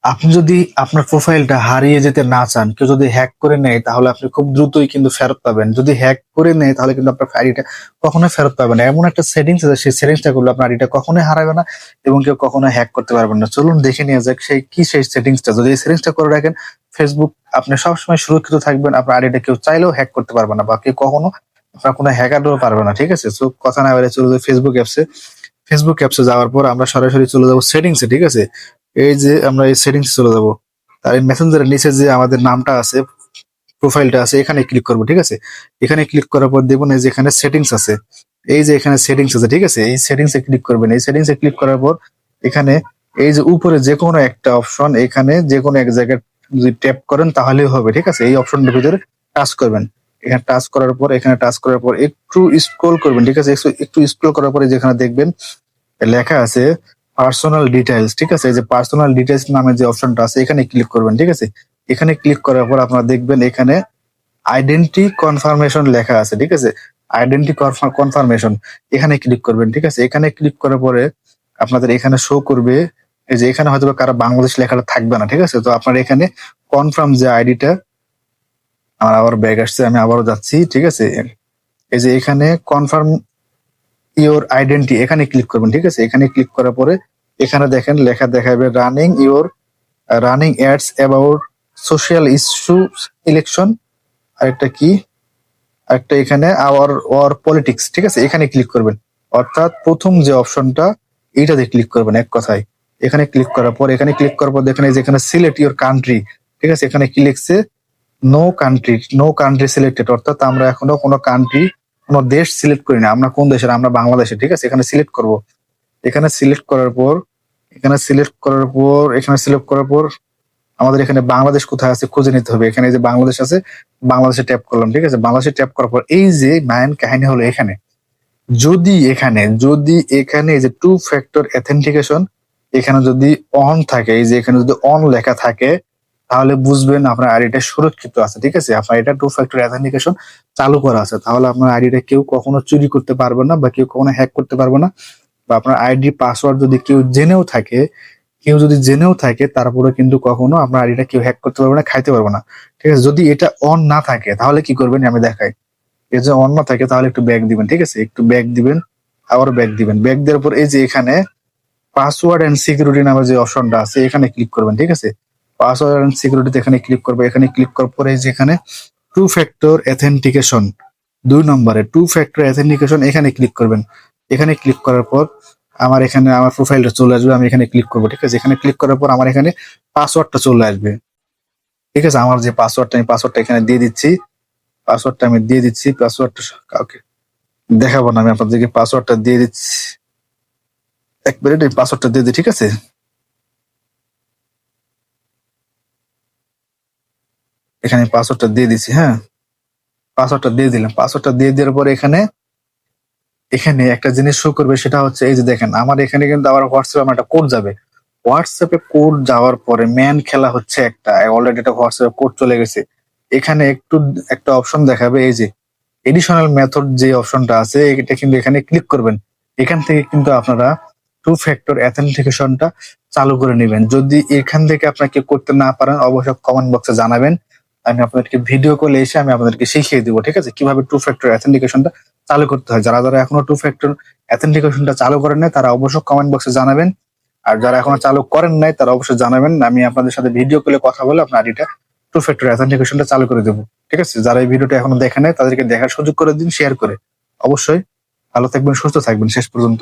আপনি যদি আপনার প্রোফাইলটা হারিয়ে যেতে না চান, কেউ যদি হ্যাক করে নেয় তাহলে আপনি খুব দ্রুতই কিন্তু ফেরত পাবেন। যদি হ্যাক করে নেয় তাহলে কিন্তু আপনার আইডিটা কখনোই ফেরত পাবেন না। এমন একটা সেটিংস আছে, সেই সেটিংসটা করলে আপনার আইডিটা কখনোই হারাবে না এবং কেউ কখনো হ্যাক করতে পারবেন না। চলুন দেখে নিয়ে যাক সেই সেটিংসটা। যদি এই সেটিংসটা করে রাখেন, ফেসবুক আপনি সবসময় সুরক্ষিত থাকবেন। আপনার আইডিটা কেউ চাইলেও হ্যাক করতে পারবে না বা কেউ কখনো আপনার কোনো হ্যাকারও পারবে না। ঠিক আছে? তো কথা না বলে চলে যাই ফেসবুক অ্যাপসে যাওয়ার পর আমরা সরাসরি চলে যাবো সেটিংসে। ঠিক আছে? এই যে আমরা এই সেটিংস চলে যাব, তার এই মেসেঞ্জারের নিচে যে আমাদের নামটা আছে, প্রোফাইলটা আছে, এখানে ক্লিক করবো। ঠিক আছে? এখানে ক্লিক করার পর দেখুন এই যে এখানে সেটিংস আছে, এই যে এখানে সেটিংস আছে। ঠিক আছে? এই সেটিংসে ক্লিক করবেন। এই সেটিংসে ক্লিক করার পর এখানে এই যে উপরে যে কোনো একটা অপশন, এখানে যে কোনো এক জায়গায় যদি ট্যাপ করেন তাহলেই হবে। ঠিক আছে? এই অপশনটার ভিতরে টাচ করবেন। এখানে টাচ করার পর একটু স্ক্রল করবেন। ঠিক আছে? একটু স্ক্রল করার পরে যেখানে দেখবেন লেখা আছে পার্সোনাল ডিটেইলস। ঠিক আছে? এই যে পার্সোনাল ডিটেইলস নামে যে অপশনটা আছে, এখানে ক্লিক করবেন। ঠিক আছে? এখানে ক্লিক করার পর আপনারা দেখবেন এখানে আইডেন্টি কনফার্মেশন লেখা আছে। ঠিক আছে? আইডেন্টি কনফার্মেশন, এখানে ক্লিক করবেন। ঠিক আছে? এখানে ক্লিক করার পরে আপনাদের এখানে শো করবে, এই যে এখানে হয়তো কারো বাংলাদেশ লেখাটা থাকবে না। ঠিক আছে? তো আপনার এখানে কনফার্ম যে আইডিটা, আমার আবার ব্যাগ আসছে, আমি আবারও যাচ্ছি। ঠিক আছে? এই যে এখানে কনফার্ম ইওর আইডেন্টি, এখানে ক্লিক করবেন। ঠিক আছে? এখানে ক্লিক করার পরে এখানে দেখেন লেখা দেখাবে running ads about social issue election, আরেকটা কি, আরেকটা এখানে আওয়ার পলিটিক্স। ঠিক আছে? এখানে ক্লিক করবেন। অর্থাৎ প্রথম যে অপশনটা, এইটাতে ক্লিক করবেন এক কথায়। এখানে ক্লিক করার পর দেখেন এই যে এখানে সিলেক্ট ইওর কান্ট্রি। ঠিক আছে? এখানে কি লিখছে, নো কান্ট্রি সিলেক্টেড, অর্থাৎ আমরা এখনো কোনো দেশ সিলেক্ট করি না। আমরা কোন দেশের, আমরা বাংলাদেশে। ঠিক আছে? এখানে সিলেক্ট করব। এখানে সিলেক্ট করার পর আমাদের এখানে বাংলাদেশ কোথায় আছে খুঁজে নিতে হবে। এখানে যে বাংলাদেশ আছে, বাংলাদেশে ট্যাপ করলাম। ঠিক আছে? বাংলাদেশে ট্যাপ করার পর এই যে মায়ান কাহিনী হলো এখানে, যদি এখানে এই যে টু ফ্যাক্টর অথেন্টিকেশন এখানে যদি অন থাকে, এই যে এখানে যদি অন লেখা থাকে, তাহলে বুঝবেন আপনার আইডিটা সুরক্ষিত আছে। ঠিক আছে? আপনার এটা টু ফ্যাক্টর অথেন্টিকেশন চালু করা আছে, তাহলে আপনার আইডিটা কেউ কখনো চুরি করতে পারবে না বা কেউ কখনো হ্যাক করতে পারবে না। বা আপনার আইডি পাসওয়ার্ড যদি কেউ যদি জেনেও থাকে তারপরে কিন্তু কখনো আপনার আইডিটা কেউ হ্যাক করতে পারবে না, খাইতে পারবে না। ঠিক আছে? যদি এটা অন না থাকে তাহলে কি করবেন আমি দেখাই। এই যে অন না থাকে তাহলে একটু ব্যাক দিবেন। ঠিক আছে? একটু ব্যাক দিবেন, আবার ব্যাক দিবেন। ব্যাক দেওয়ার পর এই যে এখানে পাসওয়ার্ড এন্ড সিকিউরিটি নামে যে অপশনটা আছে, এখানে ক্লিক করবেন। ঠিক আছে? পাসওয়ার্ড এন্ড সিকিউরিটিতে এখানে ক্লিক করবে। এখানে ক্লিক করার পরে এই যে এখানে টু ফ্যাক্টর অথেন্টিকেশন, 2 নম্বরে টু ফ্যাক্টর অথেন্টিকেশন, এখানে ক্লিক করবেন। এখানে ক্লিক করার পর আমার প্রোফাইলটা চলে আসবে, আমি এখানে ক্লিক করবো। ঠিক আছে? এখানে ক্লিক করার পর আমার এখানে পাসওয়ার্ডটা চলে আসবে। ঠিক আছে? আমার যে পাসওয়ার্ডটা এখানে দিয়ে দিচ্ছি। পাসওয়ার্ডটা কাউকে দেখাবো না, আমি আপনাদেরকে পাসওয়ার্ডটা দিয়ে দিচ্ছি। এক মিনিট, এই পাসওয়ার্ডটা দিয়ে দিই। ঠিক আছে? এখানে পাসওয়ার্ডটা দিয়ে দিচ্ছি। হ্যাঁ, পাসওয়ার্ডটা দিয়ে দিলাম। পাসওয়ার্ডটা দিয়ে দেওয়ার পরে এখানে এখানে একটা জিনিস শো করবে, সেটা হচ্ছে এই যে দেখেন আমার এখানে কিন্তু আবার হোয়াটসঅ্যাপে আমার একটা কোড যাবে। হোয়াটসঅ্যাপে কোড যাওয়ার পরে মেন খেলা হচ্ছে একটা, অলরেডি একটা হোয়াটসঅ্যাপে কোড চলে গেছে। এখানে একটা অপশন দেখাবে, এই যে এডিশনাল মেথড যে অপশনটা আছে, এটা কিন্তু এখানে ক্লিক করবেন। এখান থেকে কিন্তু আপনারা টু ফ্যাক্টর অথেন্টিকেশনটা চালু করে নেবেন। যদি এখান থেকে আপনাকে করতে না পারেন অবশ্যই কমেন্ট বক্সে জানাবেন, আমি আপনাদেরকে ভিডিও কলে এসে আমি আপনাদেরকে শিখিয়ে দিব। ঠিক আছে? কিভাবে টু ফ্যাক্টর অথেন্টিকেশনটা চালু করতে হয়। যারা এখনো টু ফ্যাক্টর অথেন্টিকেশনটা চালু করেন নাই তারা অবশ্যই কমেন্ট বক্সে জানাবেন। আর যারা এখনো চালু করেন নাই তারা অবশ্যই জানাবেন, আমি আপনাদের সাথে ভিডিও কলে কথা বলে আপনার আইডিটা টু ফ্যাক্টর অথেন্টিকেশনটা চালু করে দেবো। ঠিক আছে? যারা এই ভিডিওটা এখনো দেখেন নাই তাদেরকে দেখার সুযোগ করে দিন শেয়ার করে। অবশ্যই ভালো থাকবেন, সুস্থ থাকবেন শেষ পর্যন্ত।